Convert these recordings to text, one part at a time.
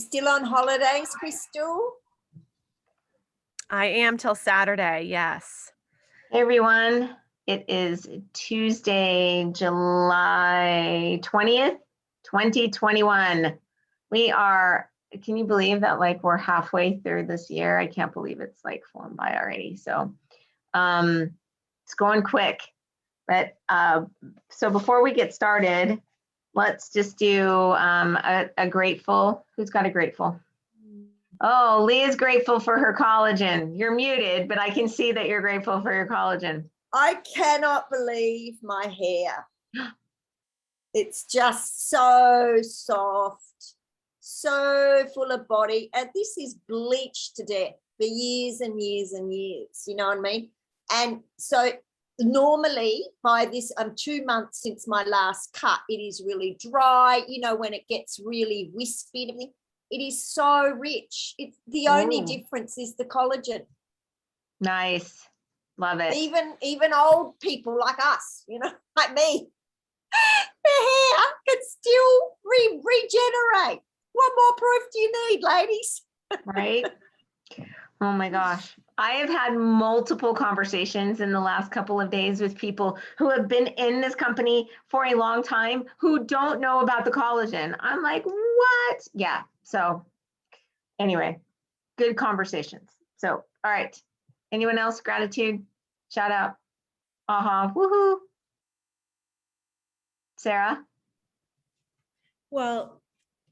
Still on holidays, Crystal? I am till Saturday, yes. Hey everyone, it is Tuesday, July 20th, 2021. We are, can you believe that we're halfway through this year? I can't believe it's flown by already. So it's going quick. But so before we get started, let's just do a grateful. Who's got a grateful? Oh, Leah's grateful for her collagen. You're muted, but I can see that you're grateful for your collagen. I cannot believe my hair. It's just so soft, so full of body. And this is bleached to death for years and years and years. You know what I mean? And so normally by this, I'm 2 months since my last cut, it is really dry. You know, when it gets really wispy and everything. It is so rich. It's the only difference is the collagen. Nice. Love it. Even old people like us, you know, like me, the hair can still regenerate. What more proof do you need, ladies? Right? Oh my gosh. I have had multiple conversations in the last couple of days with people who have been in this company for a long time who don't know about the collagen. I'm like, what? Yeah. So anyway, good conversations. So, all right. Anyone else? Gratitude, shout out. Woohoo. Sarah? Well,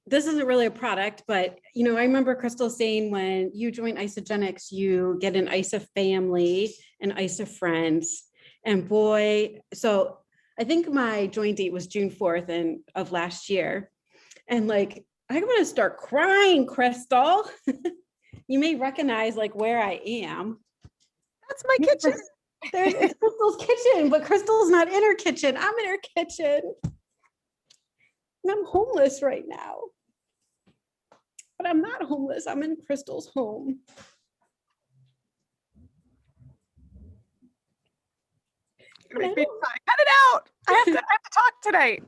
this isn't really a product, but I remember Crystal saying when you join Isogenics, you get an ISA family and ISA friends. And boy, so I think my join date was June 4th of last year. And I'm going to start crying, Crystal. You may recognize where I am. That's my kitchen. There's Crystal's kitchen, but Crystal's not in her kitchen. I'm in her kitchen. And I'm homeless right now. But I'm not homeless. I'm in Crystal's home. Cut it out. I have to talk tonight.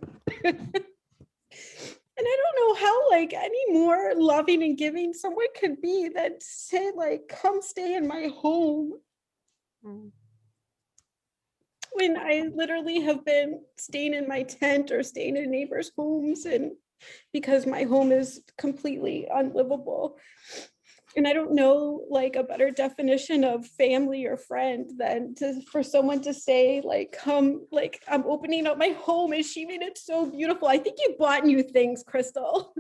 And I don't know how any more loving and giving someone could be than say come stay in my home. When I literally have been staying in my tent or staying in neighbors' homes and because my home is completely unlivable. And I don't know a better definition of family or friend than for someone to say come, I'm opening up my home and she made it so beautiful. I think you bought new things, Crystal.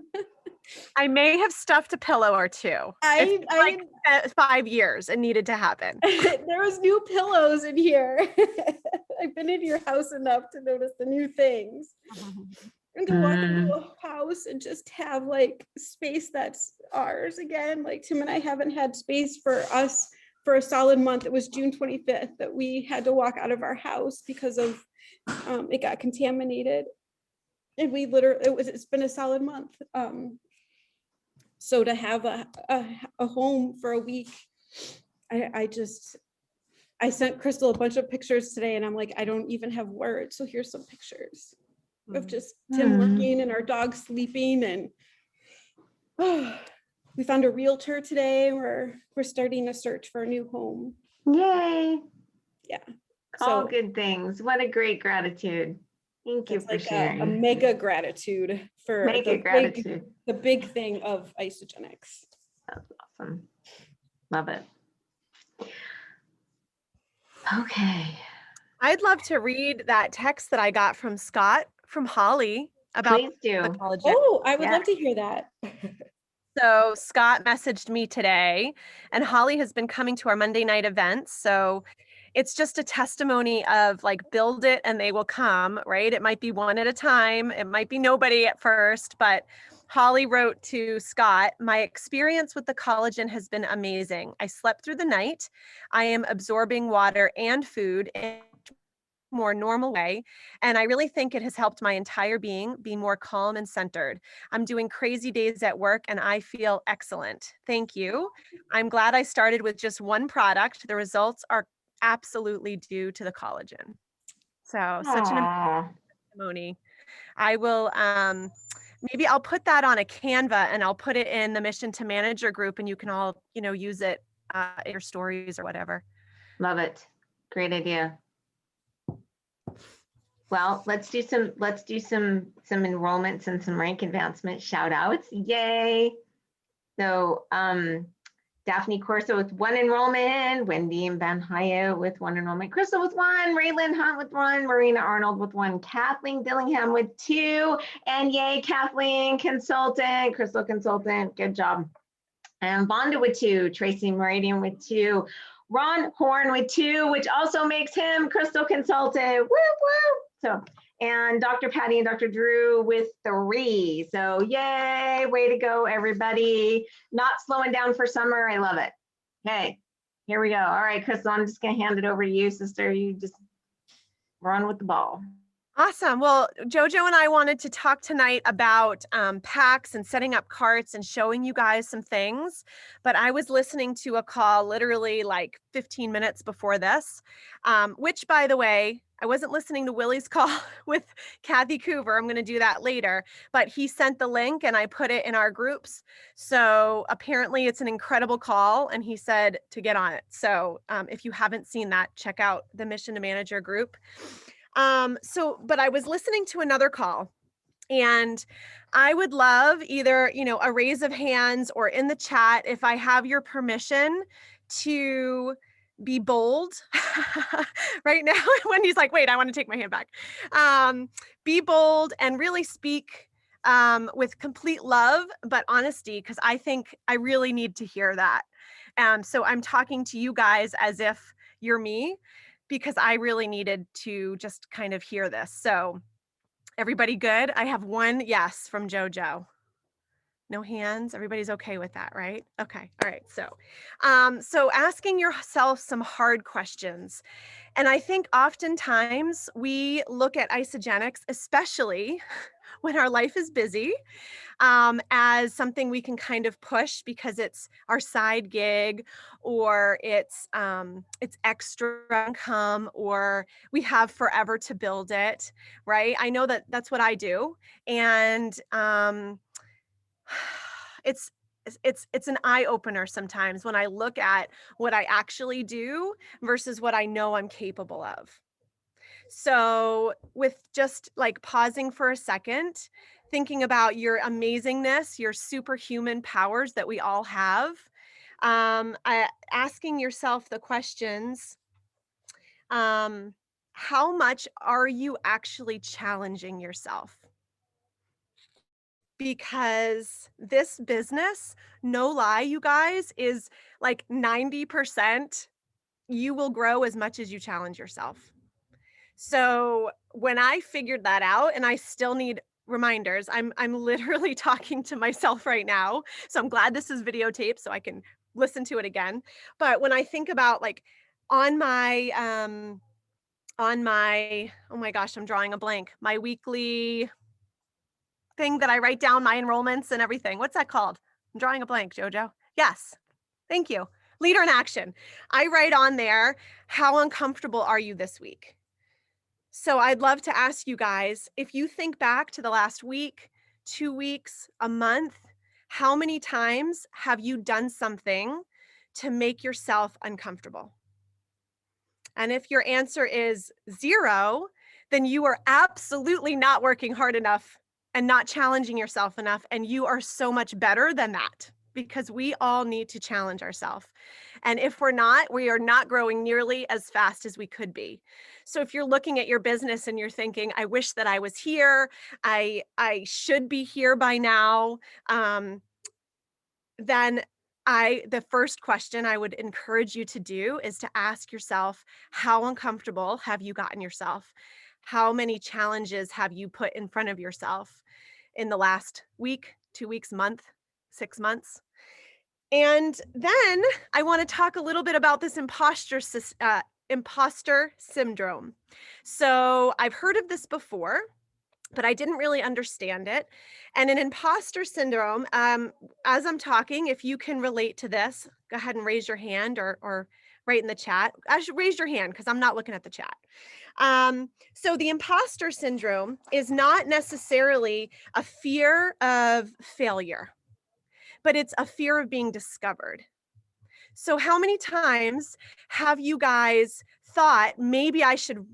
I may have stuffed a pillow or two. It's been 5 years and needed to happen. There was new pillows in here. I've been in your house enough to notice the new things. And to walk into a house and just have space that's ours again. Tim and I haven't had space for us for a solid month. It was June 25th that we had to walk out of our house because of it got contaminated. And we it's been a solid month. So to have a home for a week, I sent Crystal a bunch of pictures today and I'm I don't even have words. So here's some pictures of just Tim working and our dog sleeping. And we found a realtor today. We're starting a search for a new home. Yay. Yeah. All good things. What a great gratitude. Thank you for sharing. A mega gratitude for the big thing of Isogenics. That's awesome. Love it. Okay. I'd love to read that text that I got from Scott from Holly about the collagen. Oh, I would love to hear that. So Scott messaged me today, and Holly has been coming to our Monday night events. So it's just a testimony of build it and they will come, right? It might be one at a time. It might be nobody at first, but Holly wrote to Scott, my experience with the collagen has been amazing. I slept through the night. I am absorbing water and food in a more normal way. And I really think it has helped my entire being be more calm and centered. I'm doing crazy days at work and I feel excellent. Thank you. I'm glad I started with just one product. The results are absolutely due to the collagen. So such an amazing testimony. I will maybe I'll put that on a Canva and I'll put it in the Mission to Manager group, and you can all, use it in your stories or whatever. Love it. Great idea. Well, let's do some enrollments and some rank advancement shout outs. Yay. So Daphne Corso with 1 enrollment, Wendy and Van Hyatt with 1 enrollment, Crystal with 1, Raylan Hunt with 1, Marina Arnold with 1, Kathleen Dillingham with 2, and yay, Kathleen, consultant, Crystal consultant, good job. And Vonda with 2, Tracy Meridian with 2, Ron Horn with 2, which also makes him Crystal consultant, woo woo. So, and Dr. Patty and Dr. Drew with 3. So yay, way to go, everybody. Not slowing down for summer, I love it. Okay, here we go. All right, Crystal, I'm just gonna hand it over to you, sister. You just run with the ball. Awesome. Well, Jojo and I wanted to talk tonight about packs and setting up carts and showing you guys some things. But I was listening to a call literally like 15 minutes before this, which, by the way, I wasn't listening to Willie's call with Kathy Coover. I'm going to do that later. But he sent the link and I put it in our groups. So apparently it's an incredible call. And he said to get on it. So if you haven't seen that, check out the Mission to Manager group. But I was listening to another call, and I would love either, a raise of hands or in the chat if I have your permission to be bold right now. Wendy's like, wait, I want to take my hand back. Be bold and really speak with complete love, but honesty, because I think I really need to hear that. So I'm talking to you guys as if you're me, because I really needed to just kind of hear this. So everybody good? I have 1 yes from Jojo. No hands. Everybody's okay with that, right? Okay. All right. So asking yourself some hard questions. And I think oftentimes we look at isogenics, especially when our life is busy, as something we can kind of push because it's our side gig, or it's extra income, or we have forever to build it, right? I know that that's what I do, and it's an eye opener sometimes when I look at what I actually do versus what I know I'm capable of. So with just like pausing for a second, thinking about your amazingness, your superhuman powers that we all have, asking yourself the questions, how much are you actually challenging yourself? Because this business, no lie, you guys, is like 90% you will grow as much as you challenge yourself. So when I figured that out, and I still need reminders, I'm literally talking to myself right now. So I'm glad this is videotaped so I can listen to it again. But when I think about like on my, oh my gosh, I'm drawing a blank, my weekly thing that I write down my enrollments and everything. What's that called? I'm drawing a blank, Jojo. Yes. Thank you. Leader in action. I write on there, how uncomfortable are you this week? So I'd love to ask you guys, if you think back to the last week, 2 weeks, a month, how many times have you done something to make yourself uncomfortable? And if your answer is 0, then you are absolutely not working hard enough and not challenging yourself enough. And you are so much better than that, because we all need to challenge ourselves. And if we're not, we are not growing nearly as fast as we could be. So if you're looking at your business and you're thinking, I wish that I was here, I should be here by now, then the first question I would encourage you to do is to ask yourself, how uncomfortable have you gotten yourself? How many challenges have you put in front of yourself in the last week, 2 weeks, month, 6 months? And then I want to talk a little bit about this imposter syndrome. So I've heard of this before, but I didn't really understand it. And an imposter syndrome, as I'm talking, if you can relate to this, go ahead and raise your hand or right in the chat. Actually, raise your hand because I'm not looking at the chat. So the imposter syndrome is not necessarily a fear of failure, but it's a fear of being discovered. So how many times have you guys thought maybe I should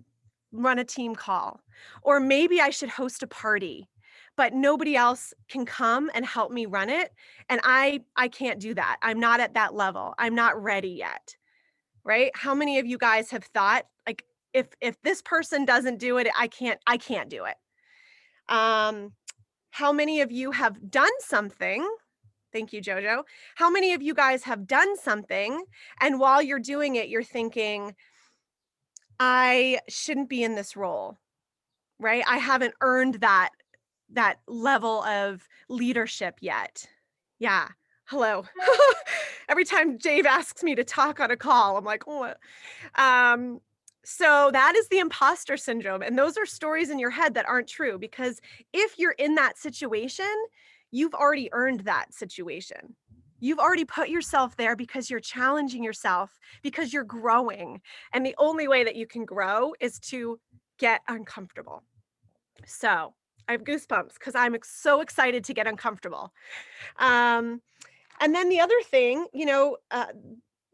run a team call, or maybe I should host a party, but nobody else can come and help me run it, and I can't do that. I'm not at that level. I'm not ready yet. Right? How many of you guys have thought, like, if this person doesn't do it, I can't do it. How many of you have done something? Thank you, Jojo. How many of you guys have done something, and while you're doing it, you're thinking, I shouldn't be in this role, right? I haven't earned that level of leadership yet. Yeah. Hello. Every time Dave asks me to talk on a call, I'm like, oh. So that is the imposter syndrome. And those are stories in your head that aren't true, because if you're in that situation, you've already earned that situation. You've already put yourself there because you're challenging yourself, because you're growing. And the only way that you can grow is to get uncomfortable. So I have goosebumps because I'm so excited to get uncomfortable. And then the other thing,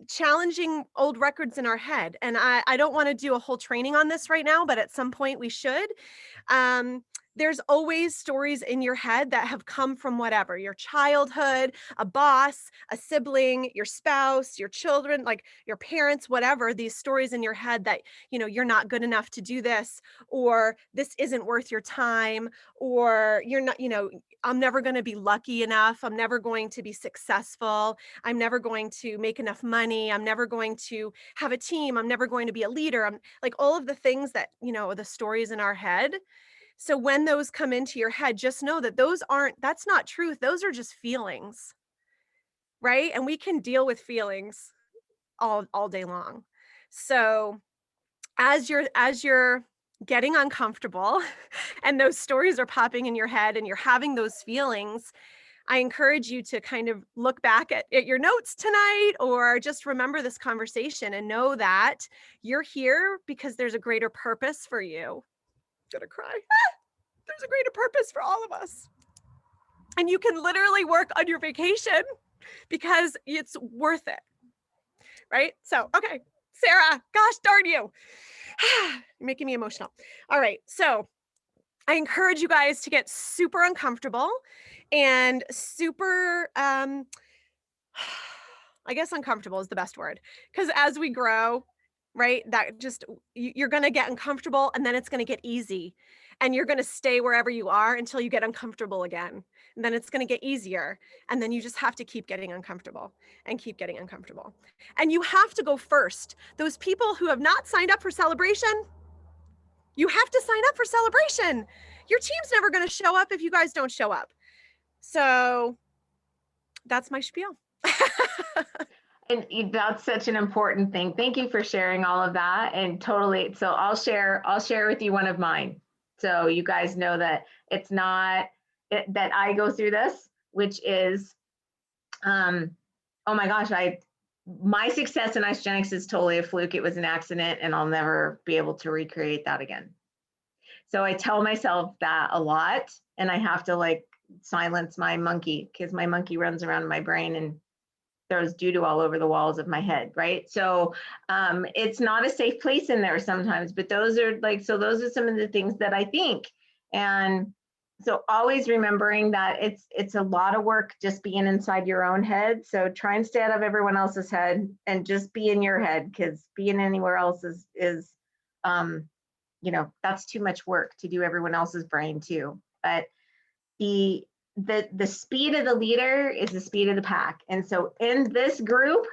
challenging old records in our head. And I don't want to do a whole training on this right now, but at some point we should. There's always stories in your head that have come from whatever, your childhood, a boss, a sibling, your spouse, your children, like your parents, whatever, these stories in your head that, you're not good enough to do this, or this isn't worth your time, or you're not, I'm never going to be lucky enough. I'm never going to be successful. I'm never going to make enough money. I'm never going to have a team. I'm never going to be a leader. I'm like all of the things that, the stories in our head. So when those come into your head, just know that that's not truth. Those are just feelings, right? And we can deal with feelings all day long. So as you're getting uncomfortable and those stories are popping in your head and you're having those feelings, I encourage you to kind of look back at your notes tonight, or just remember this conversation and know that you're here because there's a greater purpose for you. I'm gonna cry. There's a greater purpose for all of us. And you can literally work on your vacation because it's worth it. Right? So, okay, Sarah, gosh darn you. You're making me emotional. All right. So I encourage you guys to get super uncomfortable and super, I guess uncomfortable is the best word, because as we grow, right, that just, you're going to get uncomfortable and then it's going to get easy, and you're going to stay wherever you are until you get uncomfortable again. And then it's going to get easier. And then you just have to keep getting uncomfortable and keep getting uncomfortable. And you have to go first. Those people who have not signed up for celebration, you have to sign up for celebration. Your team's never going to show up if you guys don't show up. So that's my spiel. And that's such an important thing. Thank you for sharing all of that. And totally. So I'll share with you one of mine. So you guys know that it's not that I go through this, which is, oh my gosh, my success in Isogenics is totally a fluke. It was an accident and I'll never be able to recreate that again. So I tell myself that a lot, and I have to silence my monkey, because my monkey runs around in my brain and throws doo-doo all over the walls of my head, right? So it's not a safe place in there sometimes, but those are those are some of the things that I think. And so always remembering that it's a lot of work just being inside your own head. So try and stay out of everyone else's head and just be in your head, because being anywhere else is that's too much work to do everyone else's brain too. But the speed of the leader is the speed of the pack. And so in this group,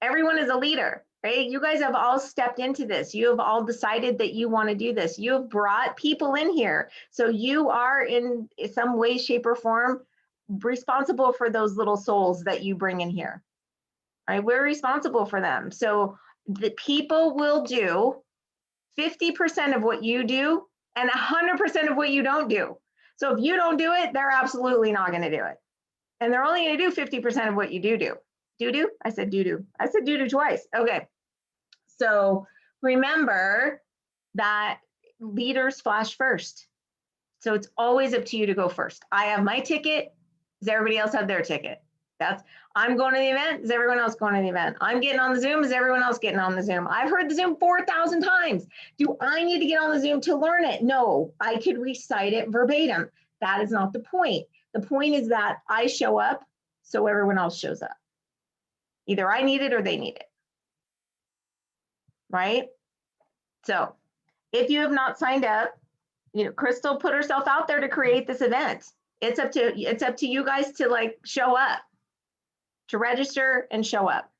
everyone is a leader, right? You guys have all stepped into this. You have all decided that you want to do this. You have brought people in here. So you are in some way, shape, or form responsible for those little souls that you bring in here, right? We're responsible for them. So the people will do 50% of what you do and 100% of what you don't do. So if you don't do it, they're absolutely not going to do it. And they're only going to do 50% of what you do. Do-do? I said do-do. I said do-do twice. Okay. So remember that leaders flash first. So it's always up to you to go first. I have my ticket. Does everybody else have their ticket? I'm going to the event. Is everyone else going to the event? I'm getting on the Zoom. Is everyone else getting on the Zoom? I've heard the Zoom 4,000 times. Do I need to get on the Zoom to learn it? No, I could recite it verbatim. That is not the point. The point is that I show up so everyone else shows up. Either I need it or they need it. Right? So if you have not signed up, Crystal put herself out there to create this event. It's up to you guys to like show up, to register and show up.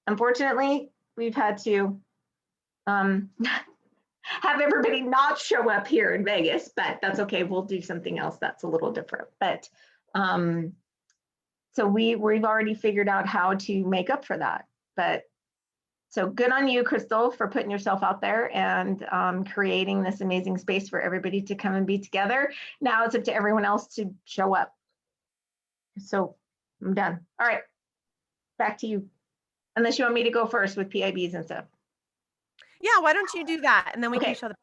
Unfortunately, we've had to have everybody not show up here in Vegas, but that's okay. We'll do something else that's a little different. But so we've already figured out how to make up for that. But so good on you, Crystal, for putting yourself out there and creating this amazing space for everybody to come and be together. Now it's up to everyone else to show up. So I'm done. All right, back to you. Unless you want me to go first with PIBs and stuff. Yeah, why don't you do that? And then we can show the.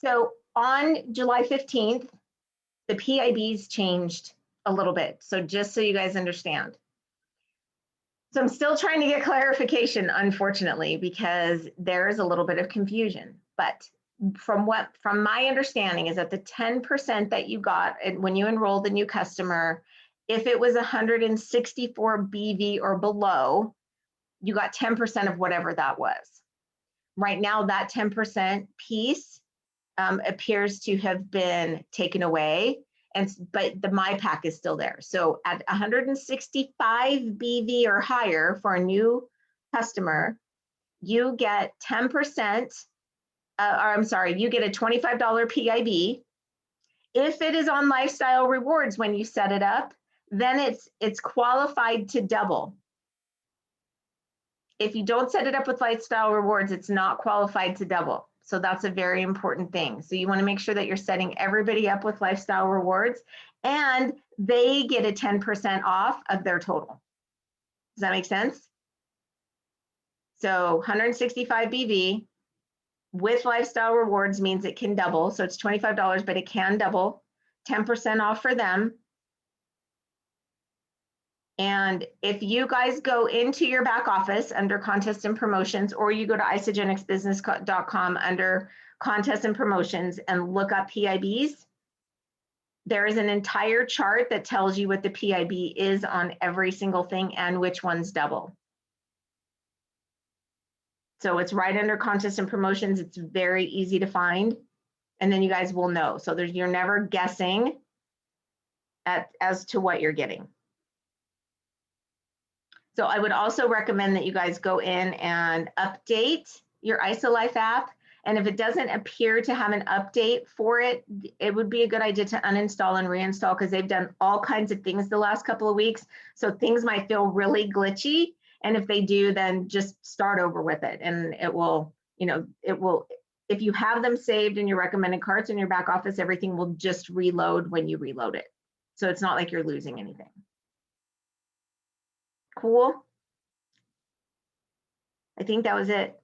So on July 15th, the PIBs changed a little bit. So just so you guys understand. So I'm still trying to get clarification, unfortunately, because there is a little bit of confusion. But from my understanding is that the 10% that you got when you enrolled a new customer, if it was 164 BV or below, you got 10% of whatever that was. Right now, that 10% piece appears to have been taken away, but the MyPack is still there. So at 165 BV or higher for a new customer, you get 10%, you get a $25 PIB. If it is on Lifestyle Rewards when you set it up, then it's qualified to double. If you don't set it up with Lifestyle Rewards, it's not qualified to double. So that's a very important thing. So you want to make sure that you're setting everybody up with Lifestyle Rewards and they get a 10% off of their total. Does that make sense? So 165 BV with Lifestyle Rewards means it can double. So it's $25, but it can double, 10% off for them. And if you guys go into your back office under contests and promotions, or you go to isogenicsbusiness.com under contests and promotions and look up PIBs, there is an entire chart that tells you what the PIB is on every single thing and which one's double. So it's right under contests and promotions. It's very easy to find. And then you guys will know. So you're never guessing as to what you're getting. So I would also recommend that you guys go in and update your IsoLife app. And if it doesn't appear to have an update for it, it would be a good idea to uninstall and reinstall because they've done all kinds of things the last couple of weeks. So things might feel really glitchy. And if they do, then just start over with it. And it will, if you have them saved in your recommended carts in your back office, everything will just reload when you reload it. So it's not like you're losing anything. Cool. I think that was it.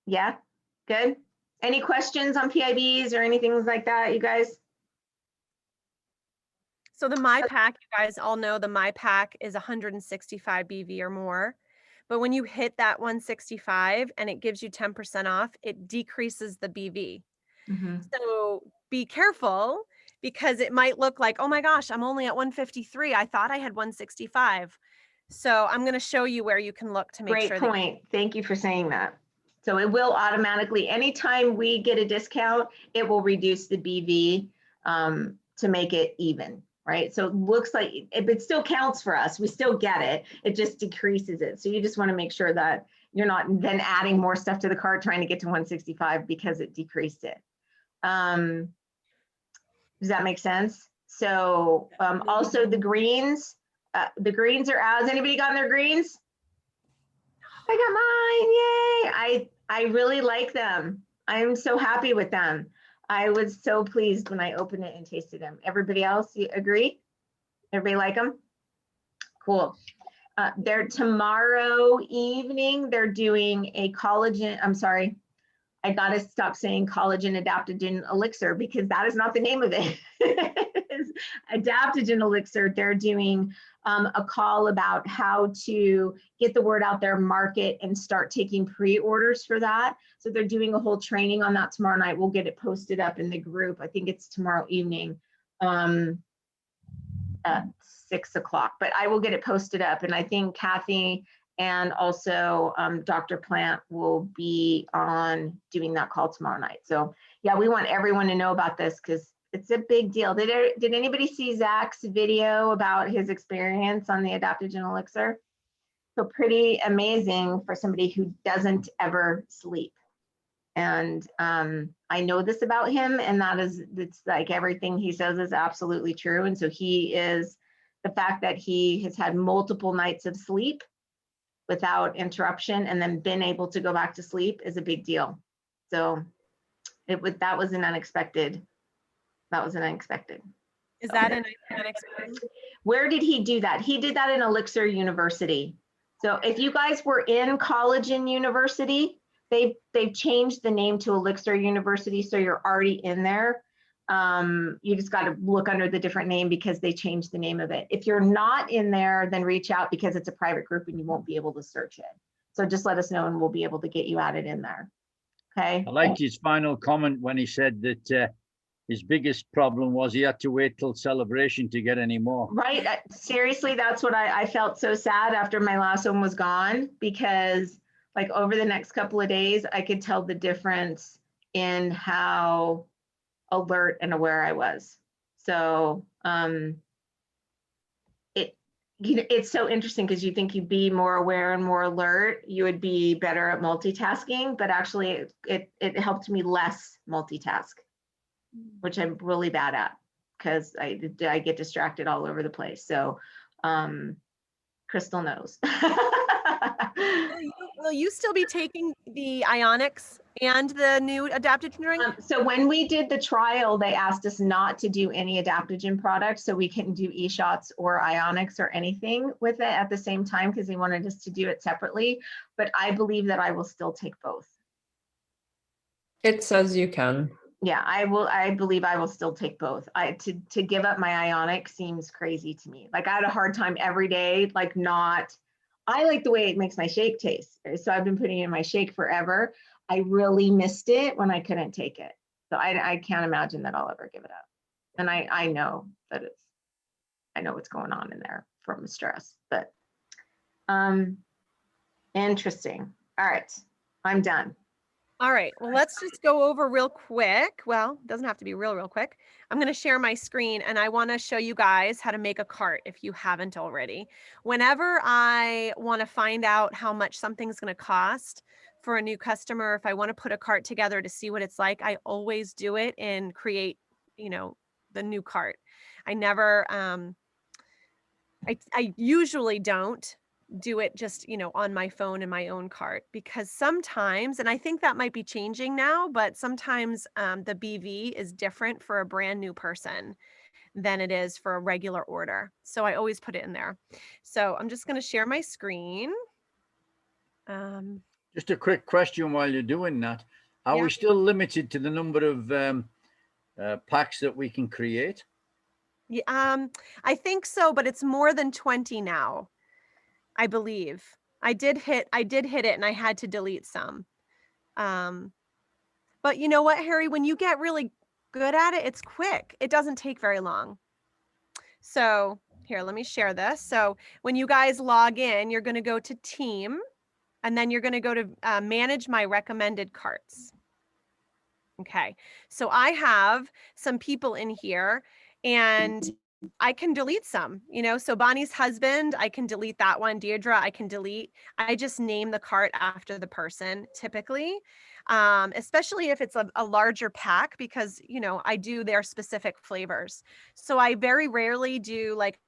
Yeah, good. Any questions on PIBs or anything like that, you guys? So the MyPack, you guys all know the MyPack is 165 BV or more. But when you hit that 165 and it gives you 10% off, it decreases the BV. Mm-hmm. So be careful because it might look like, oh my gosh, I'm only at 153. I thought I had 165. So I'm going to show you where you can look to make sure. Great point. Thank you for saying that. So it will automatically, anytime we get a discount, it will reduce the BV to make it even, right? So it looks like it still counts for us. We still get it. It just decreases it. So you just want to make sure that you're not then adding more stuff to the cart trying to get to 165 because it decreased it. Does that make sense? So also the greens are out. Has anybody gotten their greens? I got mine, yay. I really like them. I'm so happy with them. I was so pleased when I opened it and tasted them. Everybody else, you agree? Everybody like them? Cool. They're tomorrow evening, they're doing a collagen, I'm sorry, I gotta stop saying collagen adaptogen elixir because that is not the name of it. It's adaptogen elixir. They're doing a call about how to get the word out there, market, and start taking pre-orders for that. So they're doing a whole training on that tomorrow night. We'll get it posted up in the group. I think it's tomorrow evening at 6 o'clock, but I will get it posted up. And I think Kathy and also Dr. Plant will be on doing that call tomorrow night. So yeah, we want everyone to know about this because it's a big deal. Did anybody see Zach's video about his experience on the adaptogen elixir? So pretty amazing for somebody who doesn't ever sleep. And I know this about him, and it's like everything he says is absolutely true. And so the fact that he has had multiple nights of sleep without interruption and then been able to go back to sleep is a big deal. So that was an unexpected. Is that an unexpected? Where did he do that? He did that in Elixir University. So if you guys were in Collagen University, they've changed the name to Elixir University, so you're already in there. You just got to look under the different name because they changed the name of it. If you're not in there, then reach out because it's a private group and you won't be able to search it. So just let us know and we'll be able to get you added in there. Okay. I liked his final comment when he said that his biggest problem was he had to wait till celebration to get any more. Right. Seriously, that's what I felt so sad after my last one was gone, because like over the next couple of days, I could tell the difference in how alert and aware I was. So it's so interesting because you think you'd be more aware and more alert, you would be better at multitasking, but actually it helped me less multitask, which I'm really bad at because I get distracted all over the place. So Crystal knows. Will you still be taking the Ionics and the new adaptogen drink? So when we did the trial, they asked us not to do any adaptogen products, so we couldn't do e-shots or Ionics or anything with it at the same time because they wanted us to do it separately. But I believe that I will still take both. It says you can. Yeah, I will. I believe I will still take both. To give up my Ionic seems crazy to me. Like I had a hard time every day, like not. I like the way it makes my shake taste. So I've been putting it in my shake forever. I really missed it when I couldn't take it. So I can't imagine that I'll ever give it up. And I know that I know what's going on in there from stress, but interesting. All right, I'm done. All right, well, let's just go over real quick. Well, it doesn't have to be real quick. I'm going to share my screen and I want to show you guys how to make a cart if you haven't already. Whenever I want to find out how much something's going to cost for a new customer, if I want to put a cart together to see what it's like, I always do it and create, the new cart. I never, I usually don't do it just, on my phone in my own cart, because sometimes, and I think that might be changing now, but sometimes the BV is different for a brand new person than it is for a regular order. So I always put it in there. So I'm just going to share my screen. Just a quick question while you're doing that. Are we still limited to the number of packs that we can create? Yeah, I think so, but it's more than 20 now. I believe I did hit it and I had to delete some. But you know what, Harry, when you get really good at it, it's quick. It doesn't take very long. So here, let me share this. So when you guys log in, you're going to go to team and then you're going to go to manage my recommended carts. Okay. So I have some people in here and I can delete some, so Bonnie's husband, I can delete that one. Deirdre, I can delete. I just name the cart after the person typically, especially if it's a larger pack because, I do their specific flavors. So I very rarely do like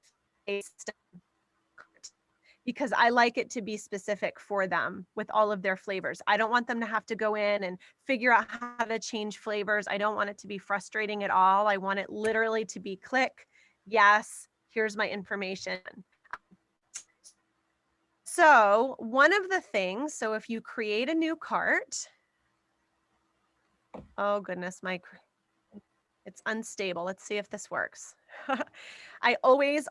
because I like it to be specific for them with all of their flavors. I don't want them to have to go in and figure out how to change flavors. I don't want it to be frustrating at all. I want it literally to be click. Yes, here's my information. So one of the things, so if you create a new cart, oh goodness, it's unstable. Let's see if this works. I always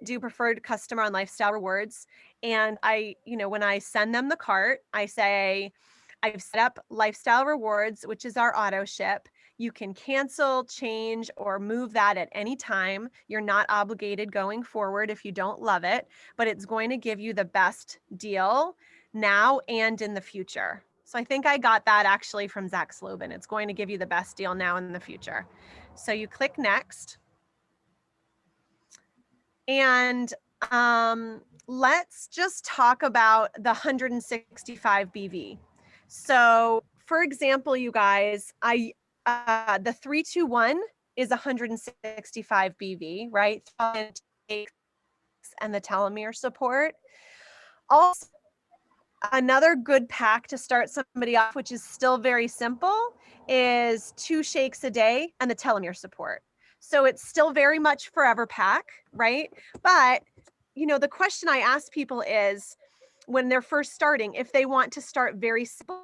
do preferred customer on lifestyle rewards. And when I send them the cart, I say, I've set up lifestyle rewards, which is our auto ship. You can cancel, change, or move that at any time. You're not obligated going forward if you don't love it, but it's going to give you the best deal now and in the future. So I think I got that actually from Zach Slobin. It's going to give you the best deal now and in the future. So you click next. And let's just talk about the 165 BV. So for example, you guys, the 321 is 165 BV, right? And the telomere support. Also, another good pack to start somebody off, which is still very simple, is 2 shakes a day and the telomere support. So it's still very much forever pack, right? But, the question I ask people is when they're first starting, if they want to start very simple,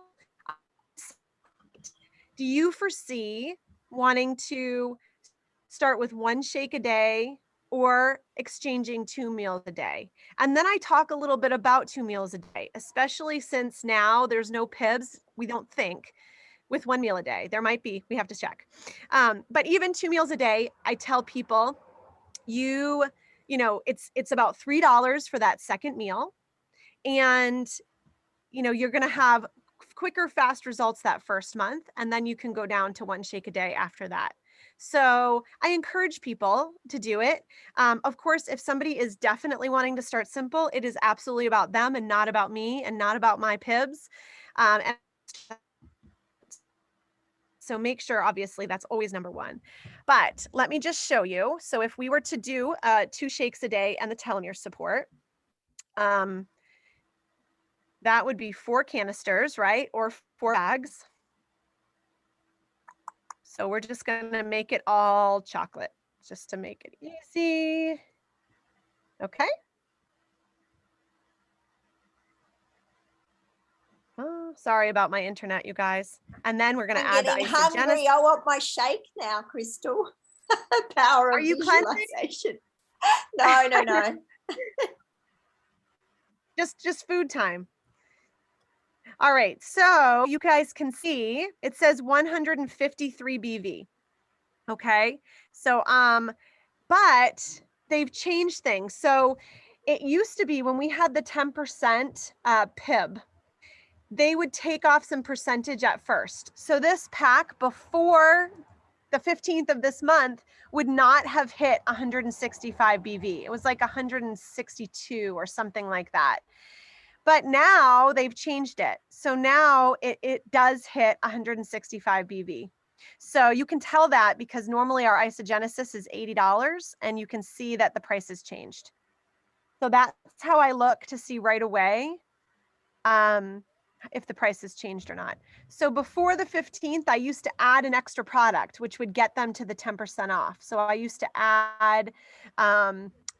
do you foresee wanting to start with 1 shake a day or exchanging 2 meals a day? And then I talk a little bit about 2 meals a day, especially since now there's no PIBs, we don't think, with 1 meal a day. There might be, we have to check. But even 2 meals a day, I tell people it's about $3 for that second meal. And, you're going to have quicker, fast results that first month. And then you can go down to 1 shake a day after that. So I encourage people to do it. Of course, if somebody is definitely wanting to start simple, it is absolutely about them and not about me and not about my PIBs. And so make sure, obviously, that's always number one. But let me just show you. So if we were to do 2 shakes a day and the telomere support, that would be 4 canisters, right? Or 4 bags. So we're just going to make it all chocolate just to make it easy. Okay. Oh, sorry about my internet, you guys. And then we're going to add the getting hungry. I want my shake now, Crystal. Power Are of you visualization. No. just food time. All right, so you guys can see it says 153 BV. Okay, so but they've changed things. So it used to be when we had the 10% PIB, they would take off some percentage at first. So this pack before the 15th of this month would not have hit 165 BV. It was like 162 or something like that. But now they've changed it. So now it does hit 165 BV. So you can tell that because normally our isogenesis is $80 and you can see that the price has changed. So that's how I look to see right away if the price has changed or not. So before the 15th, I used to add an extra product, which would get them to the 10% off. So I used to add,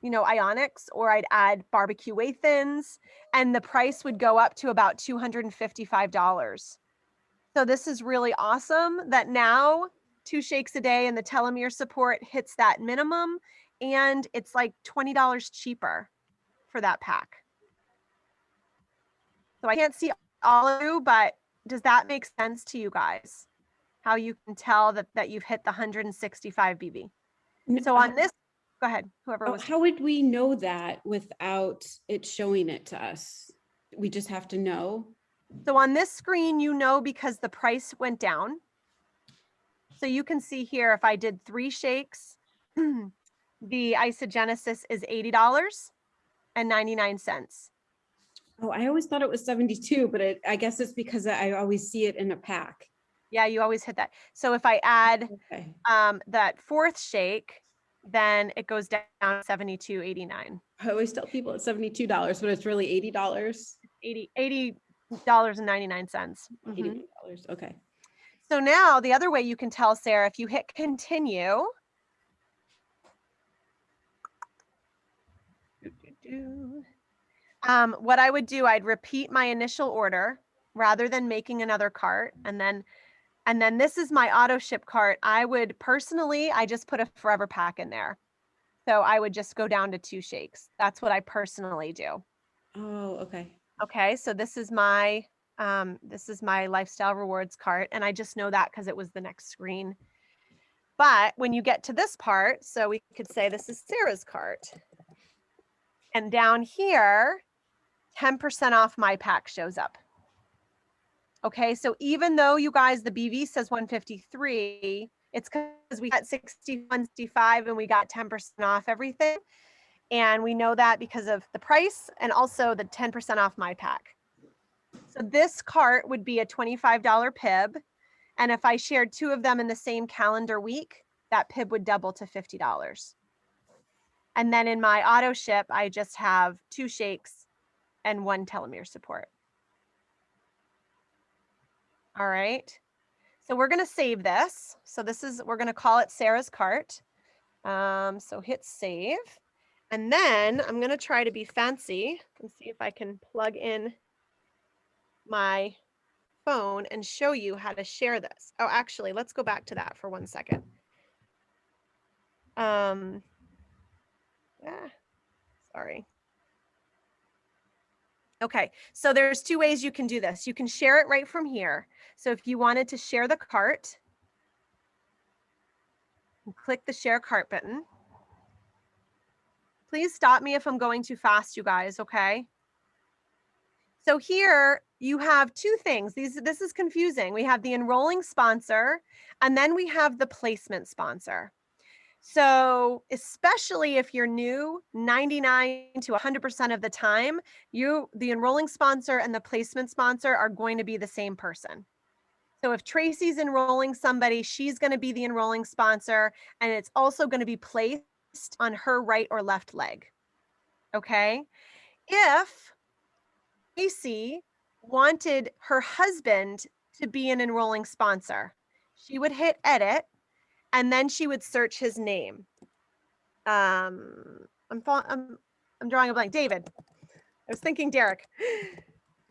ionics, or I'd add barbecue whey thins, and the price would go up to about $255. So this is really awesome that now 2 shakes a day and the telomere support hits that minimum, and it's like $20 cheaper for that pack. So I can't see all of you, but does that make sense to you guys? How you can tell that you've hit the 165 BV. So on this, go ahead, whoever was. How would we know that without it showing it to us? We just have to know. So on this screen, because the price went down. So you can see here, if I did 3 shakes, the isogenesis is $80.99. Oh, I always thought it was 72, but I guess it's because I always see it in a pack. Yeah, you always hit that. So if I add that 4th shake, then it goes down to $72.89. I always tell people it's $72, but it's really $80. $80.99. $80. Okay. So now the other way you can tell, Sarah, if you hit continue, What I would do, I'd repeat my initial order rather than making another cart. And then this is my auto ship cart. I would personally, I just put a forever pack in there. So I would just go down to 2 shakes. That's what I personally do. Oh, okay. Okay, so this is my lifestyle rewards cart, and I just know that because it was the next screen. But when you get to this part, so we could say this is Sarah's cart. And down here, 10% off my pack shows up. Okay, so even though you guys, the BV says 153, it's because we got 61.65 and we got 10% off everything. And we know that because of the price and also the 10% off my pack. So this cart would be a $25 PIB. And if I shared 2 of them in the same calendar week, that PIB would double to $50. And then in my auto ship, I just have 2 shakes and 1 telomere support. All right. So we're going to save this. So we're going to call it Sarah's cart. So hit save. And then I'm going to try to be fancy and see if I can plug in my phone and show you how to share this. Oh, actually, let's go back to that for 1 second. Sorry. Okay, so there's 2 ways you can do this. You can share it right from here. So if you wanted to share the cart, click the share cart button. Please stop me if I'm going too fast, you guys, okay? So here you have 2 things. This is confusing. We have the enrolling sponsor, and then we have the placement sponsor. So especially if you're new, 99 to 100% of the time, the enrolling sponsor and the placement sponsor are going to be the same person. So if Tracy's enrolling somebody, she's going to be the enrolling sponsor, and it's also going to be placed on her right or left leg. Okay? If Tracy wanted her husband to be an enrolling sponsor, she would hit edit, and then she would search his name. I'm drawing a blank. David. I was thinking Derek.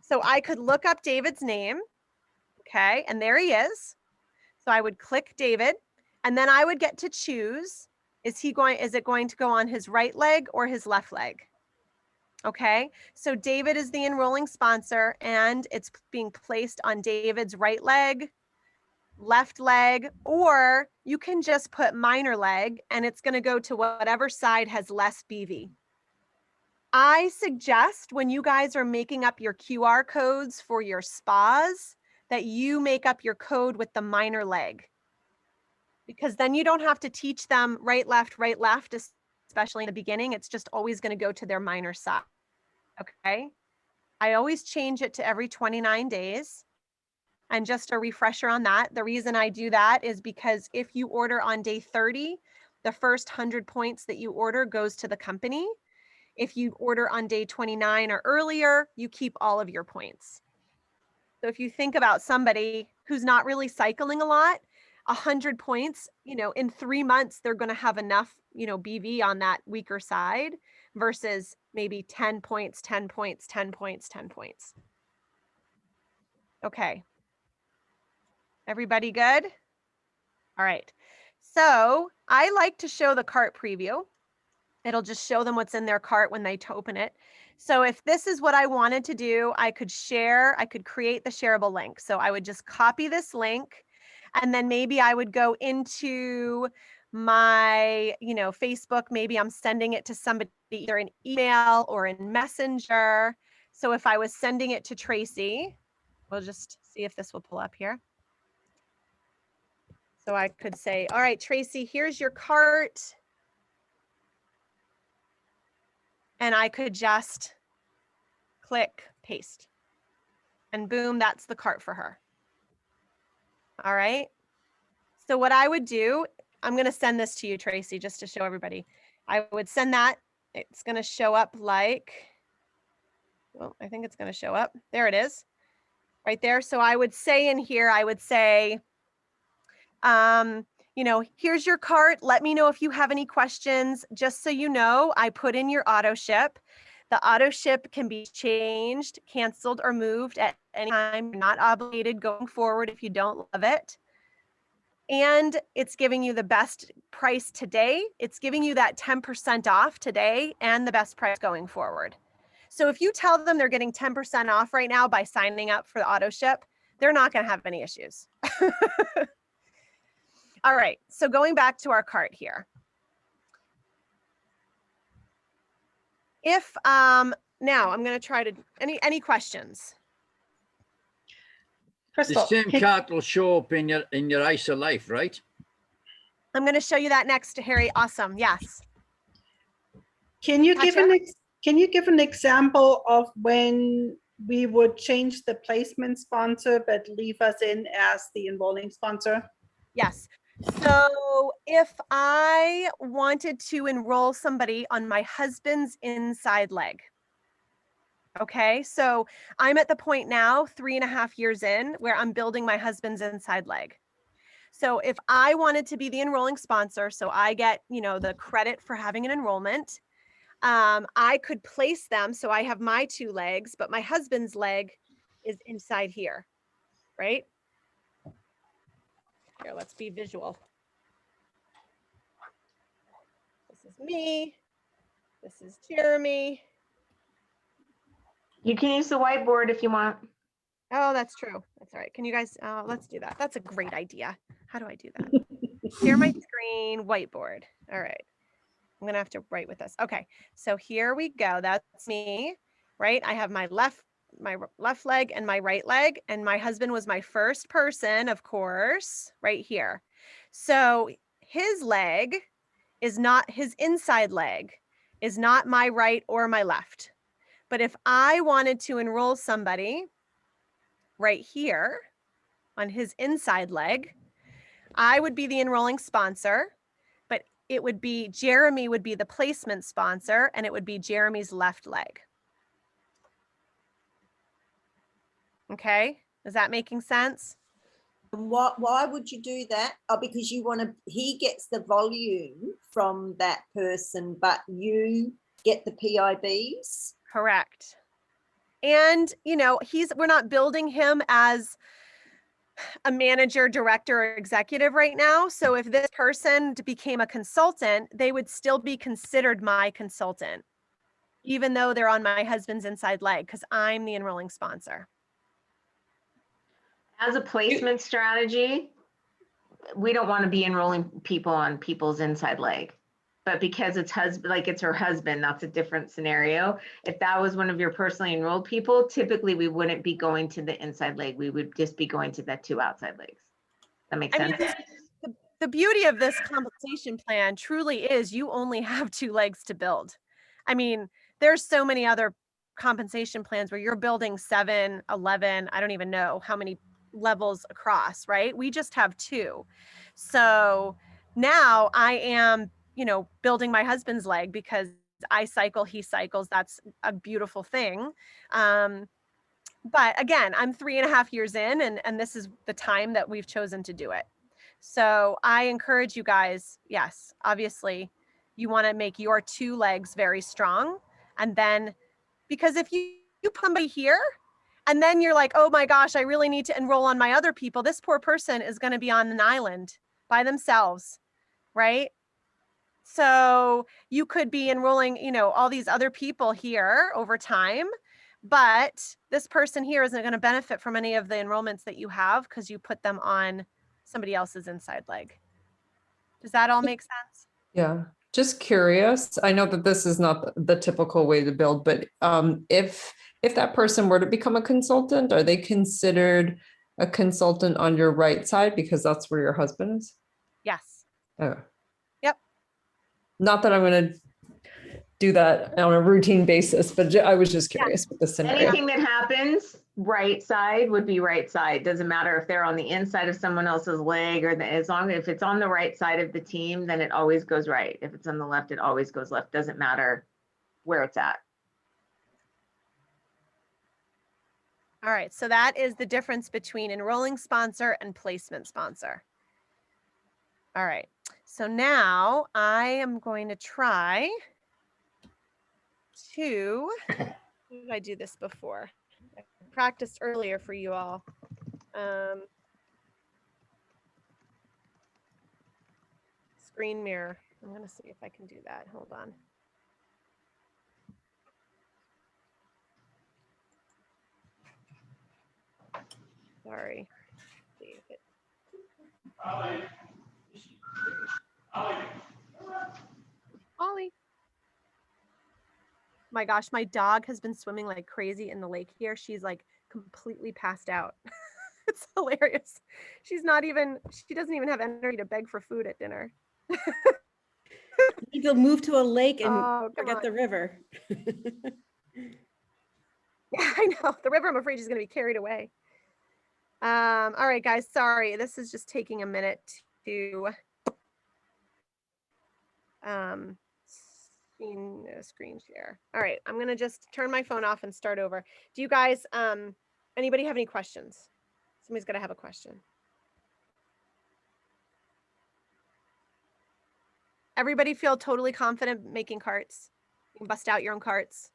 So I could look up David's name. Okay, and there he is. So I would click David, and then I would get to choose, is it going to go on his right leg or his left leg? Okay, so David is the enrolling sponsor, and it's being placed on David's right leg, left leg, or you can just put minor leg, and it's going to go to whatever side has less BV. I suggest when you guys are making up your QR codes for your spas that you make up your code with the minor leg, because then you don't have to teach them right, left, especially in the beginning. It's just always going to go to their minor side. Okay. I always change it to every 29 days. And just a refresher on that, the reason I do that is because if you order on day 30, the first 100 points that you order goes to the company. If you order on day 29 or earlier, you keep all of your points. So if you think about somebody who's not really cycling a lot, 100 points, in 3 months, they're going to have enough, BV on that weaker side versus maybe 10 points, 10 points, 10 points, 10 points. Okay. Everybody good? All right. So I like to show the cart preview. It'll just show them what's in their cart when they open it. So if this is what I wanted to do, I could create the shareable link. So I would just copy this link, and then maybe I would go into my, Facebook. Maybe I'm sending it to somebody either in email or in Messenger. So if I was sending it to Tracy, we'll just see if this will pull up here. So I could say, all right, Tracy, here's your cart. And I could just click paste. And boom, that's the cart for her. All right. So what I would do, I'm going to send this to you, Tracy, just to show everybody. I would send that. It's going to show up like, well, I think it's going to show up. There it is. Right there. So I would say in here, I would say, here's your cart. Let me know if you have any questions. Just so you know, I put in your auto ship. The auto ship can be changed, canceled, or moved at any time. You're not obligated going forward if you don't love it. And it's giving you the best price today. It's giving you that 10% off today and the best price going forward. So if you tell them they're getting 10% off right now by signing up for the auto ship, they're not going to have any issues. All right, so going back to our cart here. If now I'm going to try to any questions? The Crystal, same card will show up in your ice of life, right? I'm going to show you that next, Harry. Awesome. Yes. can you give Gotcha. can you give an example of when we would change the placement sponsor but leave us in as the enrolling sponsor? Yes. So if I wanted to enroll somebody on my husband's inside leg, okay, so I'm at the point now, 3.5 years in, where I'm building my husband's inside leg. So if I wanted to be the enrolling sponsor, so I get, the credit for having an enrollment, I could place them. So I have my 2 legs, but my husband's leg is inside here, right? Here, let's be visual. This is me. This is Jeremy. You can use the whiteboard if you want. Oh, that's true. That's all right. Can you guys, let's do that. That's a great idea. How do I do that? Share my screen, whiteboard. All right. I'm going to have to write with this. Okay. So here we go. That's me, right? I have my left leg and my right leg, and my husband was my first person, of course, right here. So his leg is not, his inside leg is not my right or my left. But if I wanted to enroll somebody right here on his inside leg, I would be the enrolling sponsor, but it would be, Jeremy would be the placement sponsor, and it would be Jeremy's left leg. Okay, is that making sense? Why would you do that? Oh, because you want to, he gets the volume from that person, but you get the PIBs. Correct. And, we're not building him as a manager, director, or executive right now. So if this person became a consultant, they would still be considered my consultant, even though they're on my husband's inside leg, because I'm the enrolling sponsor. As a placement strategy, we don't want to be enrolling people on people's inside leg. But because it's it's her husband, that's a different scenario. If that was one of your personally enrolled people, typically we wouldn't be going to the inside leg. We would just be going to the 2 outside legs. That makes sense? The beauty of this compensation plan truly is you only have 2 legs to build. I mean, there's so many other compensation plans where you're building 7, 11, I don't even know how many levels across, right? We just have 2. So now I am, building my husband's leg because I cycle, he cycles. That's a beautiful thing. But again, I'm 3.5 years in, and this is the time that we've chosen to do it. So I encourage you guys, yes, obviously you want to make your 2 legs very strong. And then, because if you put somebody here and then you're like, oh my gosh, I really need to enroll on my other people, this poor person is going to be on an island by themselves, right? So you could be enrolling, all these other people here over time, but this person here isn't going to benefit from any of the enrollments that you have because you put them on somebody else's inside leg. Does that all make sense? Yeah, just curious. I know that this is not the typical way to build, but if that person were to become a consultant, are they considered a consultant on your right side because that's where your husband is? Yes. Okay. Yep. Not that I'm going to do that on a routine basis, but I was just curious with the scenario. Anything that happens, right side would be right side. Doesn't matter if they're on the inside of someone else's leg or as long as if it's on the right side of the team, then it always goes right. If it's on the left, it always goes left. Doesn't matter where it's at. All right. So that is the difference between enrolling sponsor and placement sponsor. All right. So now I am going to try to, how did I do this before? I practiced earlier for you all. Screen mirror. I'm going to see if I can do that. Hold on. Sorry. See if it... Ollie. My gosh, my dog has been swimming like crazy in the lake here. She's like completely passed out. It's hilarious. She doesn't even have energy to beg for food at dinner. You need to move to a lake and Oh, come forget on. the river. Yeah, I know. The river, I'm afraid she's going to be carried away. All right, guys, sorry. This is just taking a minute to screen share. All right, I'm going to just turn my phone off and start over. Do you guys, anybody have any questions? Somebody's got to have a question. Everybody feel totally confident making carts? You can bust out your own carts.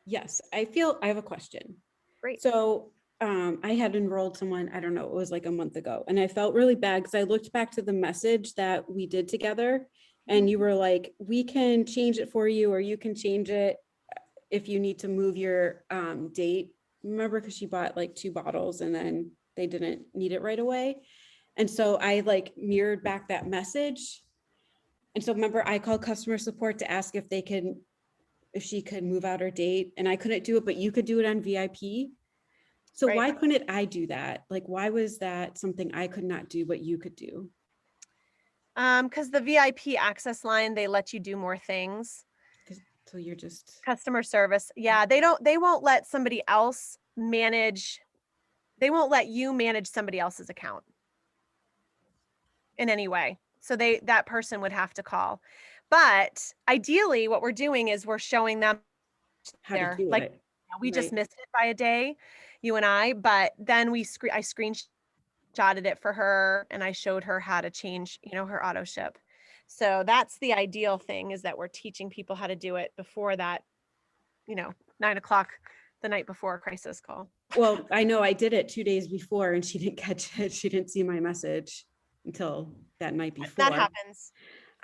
Yes, I have a question. Great. So I had enrolled someone, I don't know, it was like a month ago, and I felt really bad because I looked back to the message that we did together, and you were like, we can change it for you, or you can change it if you need to move your date. Remember, because she bought like 2 bottles and then they didn't need it right away. And so I like mirrored back that message. And so remember, I called customer support to ask if she could move out her date, and I couldn't do it, but you could do it on VIP. So Right. why couldn't I do that? Like, why was that something I could not do, but you could do? Because the VIP access line, they let you do more things. So you're just Customer service. Yeah, they won't let somebody else manage. They won't let you manage somebody else's account in any way. So that person would have to call. But ideally, what we're doing is we're showing them how there. to do Like, it. we just Right. missed it by a day, you and I, but then I screenshotted it for her and I showed her how to change, her auto ship. So that's the ideal thing, is that we're teaching people how to do it before that, 9 o'clock the night before crisis call. Well, I know I did it 2 days before and she didn't catch it. She didn't see my message until that night before. That happens.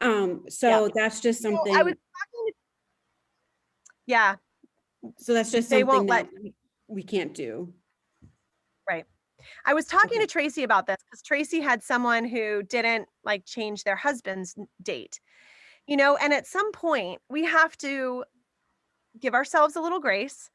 So Yeah. that's just So something. I was talking to, yeah. So that's just They something won't that we can't do. Right. I was talking Okay. to Tracy about this because Tracy had someone who didn't like change their husband's date, and at some point we have to give ourselves a little grace,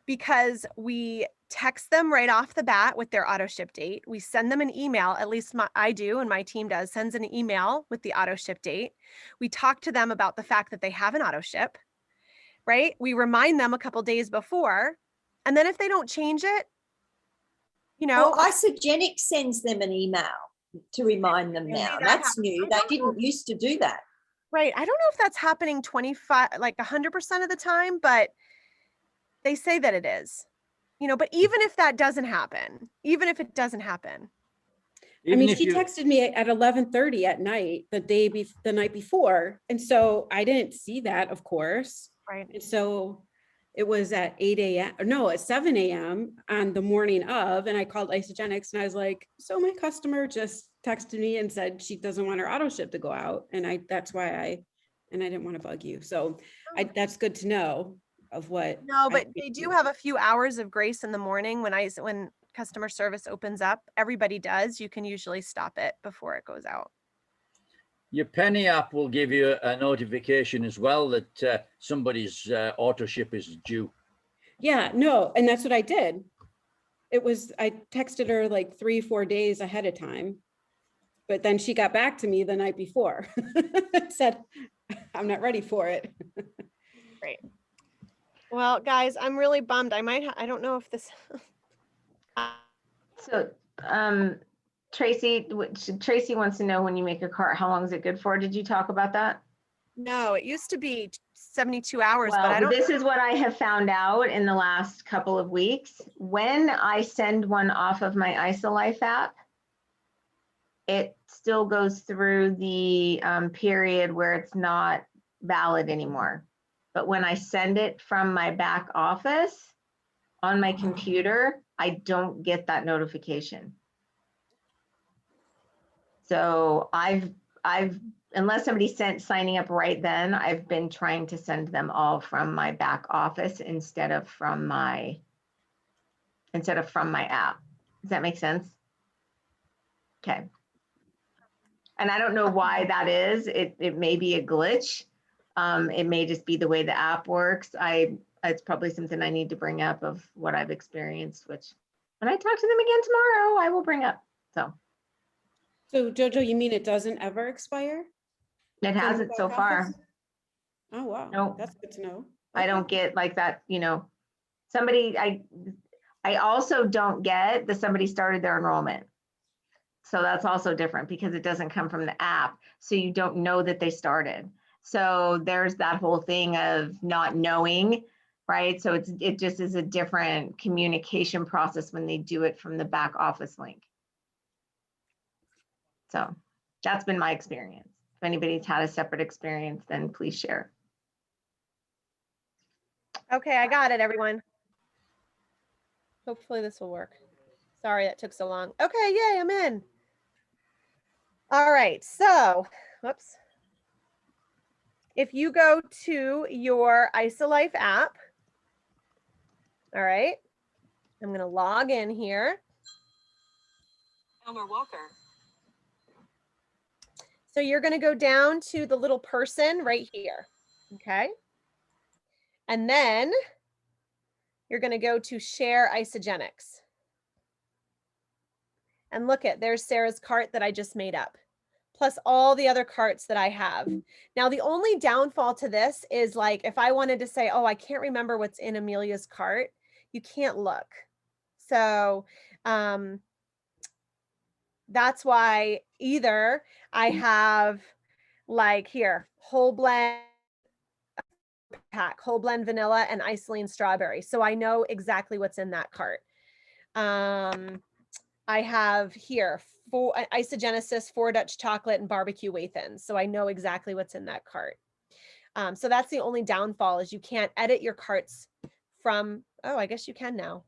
because we text them right off the bat with their auto ship date. We send them an email, at least I do and my team does, sends an email with the auto ship date. We talk to them about the fact that they have an auto ship, right? We remind them a couple days before, and then if they don't change it, Well, Isogenic sends them an email to remind them now. that That's happens. new. They didn't used to do that. Right. I don't know if that's happening 100% of the time, but they say that it is, but even if that doesn't happen, even if it doesn't happen. I mean, she texted me at 11:30 at night, the night before. And so I didn't see that, of course. Right. And so it was at 8 a.m. No, at 7 a.m. on the morning of, and I called Isogenics and I was like, so my customer just texted me and said she doesn't want her auto ship to go out. And that's why I didn't want to bug you. So that's good to know of what. No, but they do have a few hours of grace in the morning when customer service opens up. Everybody does. You can usually stop it before it goes out. Your Penny app will give you a notification as well that somebody's auto ship is due. Yeah, no, and that's what I did. I texted her like 3-4 days ahead of time, but then she got back to me the night before. Said, I'm not ready for it. Great. Well, guys, I'm really bummed. I don't know if this. So, Tracy wants to know, when you make a cart, how long is it good for? Did you talk about that? No, it used to be 72 hours, Well, but I don't. This is what I have found out in the last couple of weeks. When I send one off of my IsoLife app, it still goes through the period where it's not valid anymore. but when I send it from my back office on my computer, I don't get that notification. So I've unless somebody sent signing up right then, I've been trying to send them all from my back office instead of from my app. Does that make sense? Okay. And I don't know why that is. It may be a glitch. It may just be the way the app works. It's probably something I need to bring up of what I've experienced, which when I talk to them again tomorrow, I will bring up. So Jojo, you mean it doesn't ever expire? It From the hasn't so back far. office? Oh, wow. Nope. That's good to know. I Okay. don't get like that, I also don't get that somebody started their enrollment. So that's also different because it doesn't come from the app. So you don't know that they started. So there's that whole thing of not knowing, right? So it just is a different communication process when they do it from the back office link. So that's been my experience. If anybody's had a separate experience, then please share. Okay, I got it, everyone. Hopefully this will work. Sorry that took so long. Okay, yay, I'm in. All right, so, whoops. If you go to your IsoLife app, all right, I'm gonna log in here. Elmer Walker. So you're gonna go down to the little person right here, okay? And then you're gonna go to share Isogenics. And look at, there's Sarah's cart that I just made up, plus all the other carts that I have. Now, the only downfall to this is like, if I wanted to say, oh, I can't remember what's in Amelia's cart, you can't look. So that's why either I have like here, whole blend pack, whole blend vanilla and isoline strawberry. So I know exactly what's in that cart. I have here 4 Isogenesis, 4 Dutch chocolate and barbecue waffles. So I know exactly what's in that cart. So that's the only downfall is you can't edit your carts from, oh, I guess you can now.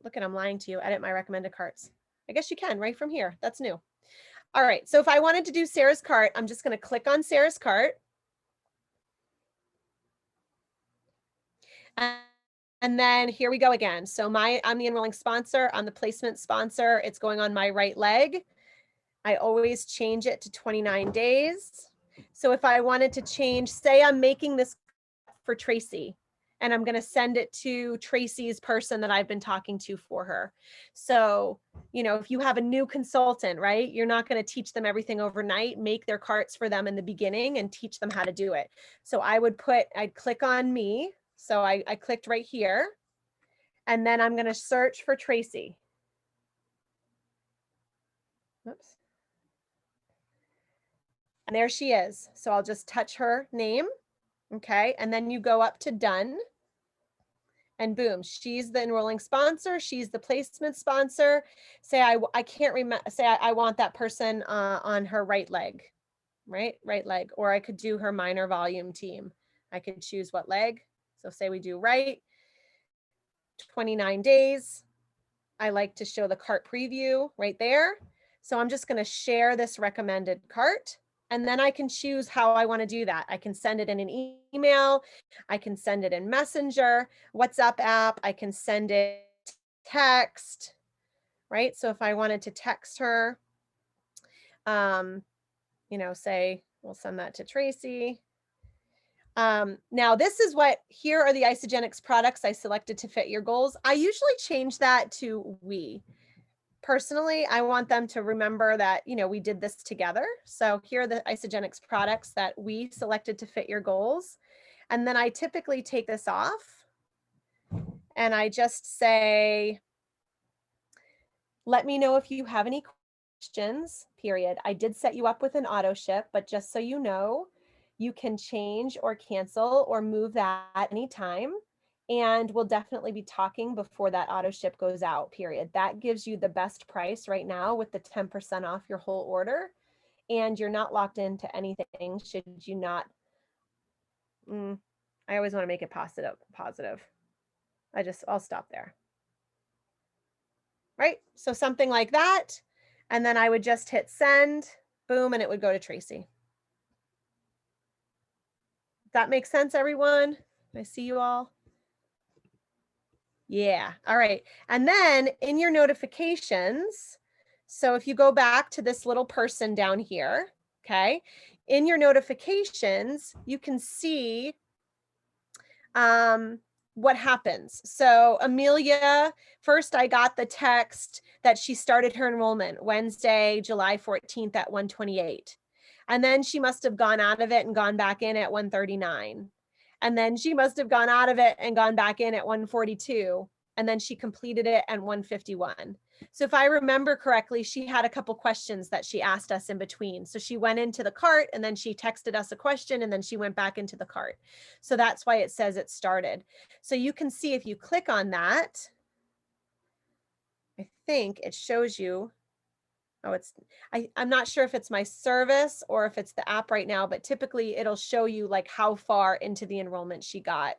Look at, I'm lying to you, edit my recommended carts. I guess you can right from here. That's new. All right, so if I wanted to do Sarah's cart, I'm just gonna click on Sarah's cart. And then here we go again. So I'm the enrolling sponsor, I'm the placement sponsor. It's going on my right leg. I always change it to 29 days. So if I wanted to change, say I'm making this for Tracy and I'm going to send it to Tracy's person that I've been talking to for her. So, you know, if you have a new consultant, right, you're not going to teach them everything overnight, make their carts for them in the beginning and teach them how to do it. So I'd click on me. So I clicked right here and then I'm going to search for Tracy. Oops. And there she is. So I'll just touch her name. Okay. And then you go up to done. And boom, she's the enrolling sponsor. She's the placement sponsor. Say I can't remember, say I want that person on her right leg, right leg. Or I could do her minor volume team. I could choose what leg. So say we do right, 29 days. I like to show the cart preview right there. So I'm just going to share this recommended cart. And then I can choose how I want to do that. I can send it in an email. I can send it in Messenger, WhatsApp app. I can send it text, right? So if I wanted to text her, you know, say, we'll send that to Tracy. Now this is here are the Isogenics products I selected to fit your goals. I usually change that to we. Personally, I want them to remember that, you know, we did this together. So here are the Isogenics products that we selected to fit your goals. And then I typically take this off and I just say, let me know if you have any questions, period. I did set you up with an auto ship, but just so you know, you can change or cancel or move that anytime. And we'll definitely be talking before that auto ship goes out, period. That gives you the best price right now with the 10% off your whole order. And you're not locked into anything should you not, I always want to make it positive. I'll stop there. Right? So something like that. And then I would just hit send, boom, and it would go to Tracy. That makes sense, everyone? I see you all. Yeah. All right. And then in your notifications, so if you go back to this little person down here, okay, in your notifications, you can see what happens. So Amelia, first I got the text that she started her enrollment Wednesday, July 14th at 1:28. And then she must have gone out of it and gone back in at 1:39. And then she must have gone out of it and gone back in at 1:42. And then she completed it at 1:51. So if I remember correctly, she had a couple questions that she asked us in between. So she went into the cart and then she texted us a question and then she went back into the cart. So that's why it says it started. So you can see if you click on that, I think it shows you, oh, I'm not sure if it's my service or if it's the app right now, but typically it'll show you like how far into the enrollment she got.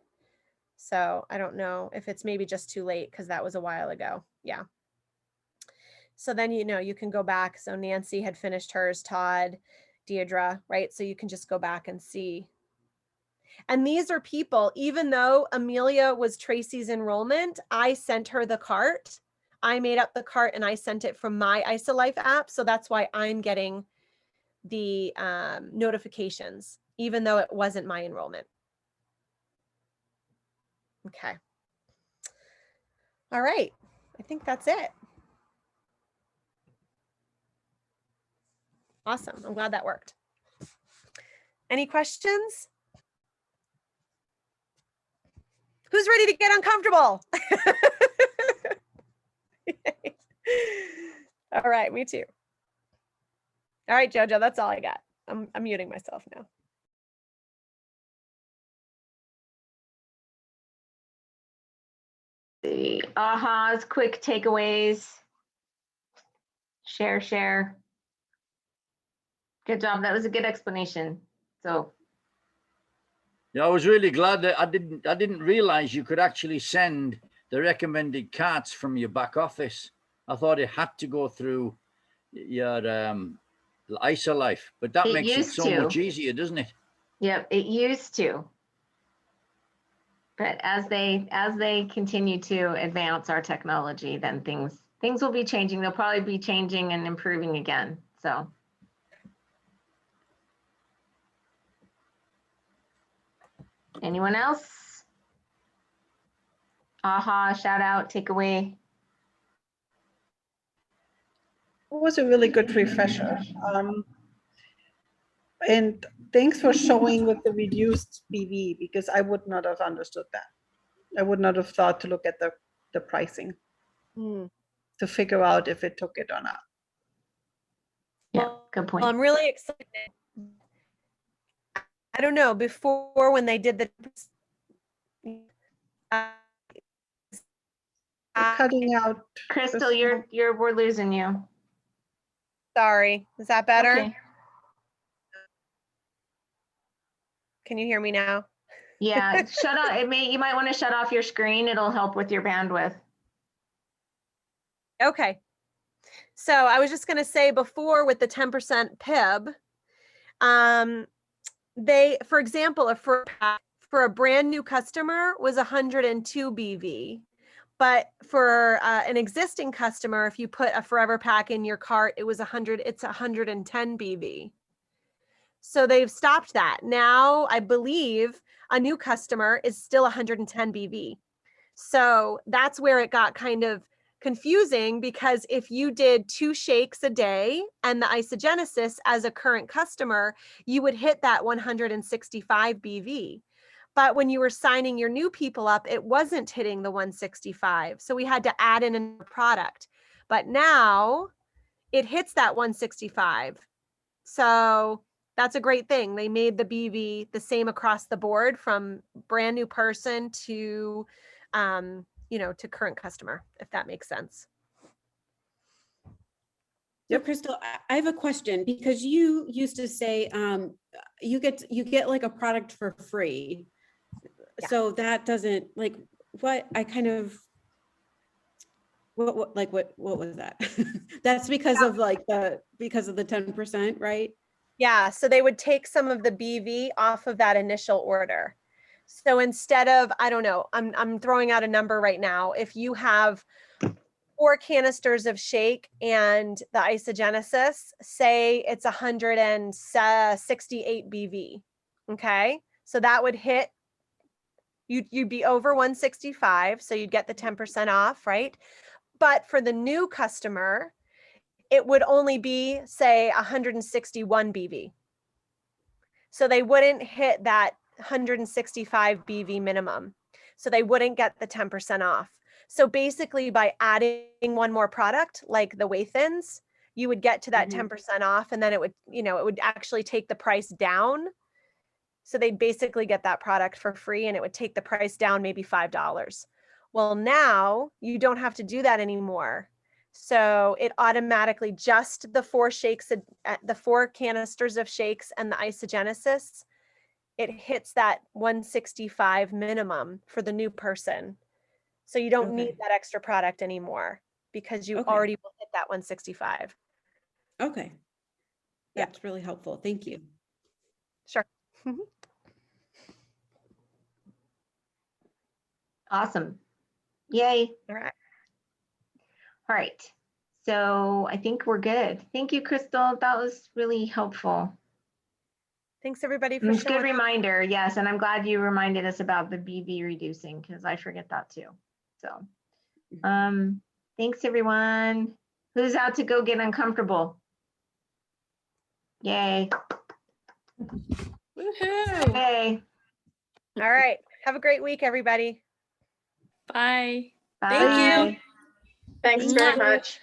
So I don't know if it's maybe just too late because that was a while ago. Yeah. So then, you can go back. So Nancy had finished hers, Todd, Deidre, right? So you can just go back and see. And these are people, even though Amelia was Tracy's enrollment, I sent her the cart. I made up the cart and I sent it from my IsoLife app. So that's why I'm getting the notifications, even though it wasn't my enrollment. Okay. All right. I think that's it. Awesome. I'm glad that worked. Any questions? Who's ready to get uncomfortable? All right, me too. All right, Jojo, that's all I got. I'm muting myself now. The ahas, quick takeaways. Share. Good job. That was a good explanation. So Yeah, I was really glad that I didn't realize you could actually send the recommended carts from your back office. I thought it had to go through your IsoLife, but that makes it so much easier, doesn't it? Yep, it used to. But as they continue to advance our technology, then things will be changing. They'll probably be changing and improving again. So anyone else? Aha, shout out, takeaway. It was a really good refresher. And thanks for showing with the reduced BV, because I would not have understood that. I would not have thought to look at the pricing to figure out if it took it or not. Yeah, good point. Well, I'm really excited. I don't know, before when they did the Cutting out. Crystal, we're losing you. Sorry, is that better? Okay. Can you hear me now? Yeah, shut off. You might want to shut off your screen. It'll help with your bandwidth. Okay. So I was just going to say before with the 10% PIB, for example, for a brand new customer was 102 BV. But for an existing customer, if you put a forever pack in your cart, it's 110 BV. So they've stopped that. Now, I believe a new customer is still 110 BV. So that's where it got kind of confusing, because if you did 2 shakes a day and the isogenesis as a current customer, you would hit that 165 BV. But when you were signing your new people up, it wasn't hitting the 165. So we had to add in a product. But now it hits that 165. So that's a great thing. They made the BV the same across the board from brand new person to, to current customer, if that makes sense. So Crystal, I have a question, because you used to say you get like a product for free. Yeah. so that doesn't like what I kind of what like what was that? That's because of like the 10%, right? Yeah, so they would take some of the BV off of that initial order. So instead of, I don't know, I'm throwing out a number right now. If you have 4 canisters of shake and the isogenesis, say it's 168 BV. Okay, so that would hit, you'd be over 165, so you'd get the 10% off, right? But for the new customer, it would only be, say, 161 BV. So they wouldn't hit that 165 BV minimum. So they wouldn't get the 10% off. So basically by adding one more product like the whey thins, you would get to that 10% off, and then it would, it would actually take the price down. So they'd basically get that product for free, and it would take the price down maybe $5. Well, now you don't have to do that anymore. So it automatically, just the 4 shakes, the 4 canisters of shakes and the isogenesis, it hits that 165 minimum for the new person. So you don't need Okay. that extra product anymore because you Okay. already will hit that 165. Okay. Yeah. That's really helpful. Thank you. Sure. Awesome. Yay. All right. All right. So I think we're good. Thank you, Crystal. That was really helpful. Thanks everybody for It's a showing good up. reminder. Yes. And I'm glad you reminded us about the BV reducing because I forget that too. So thanks everyone. Who's out to go get uncomfortable? Yay. Woohoo! Hey. All right. Have a great week, everybody. Bye. Bye. Thank you. Thanks very much.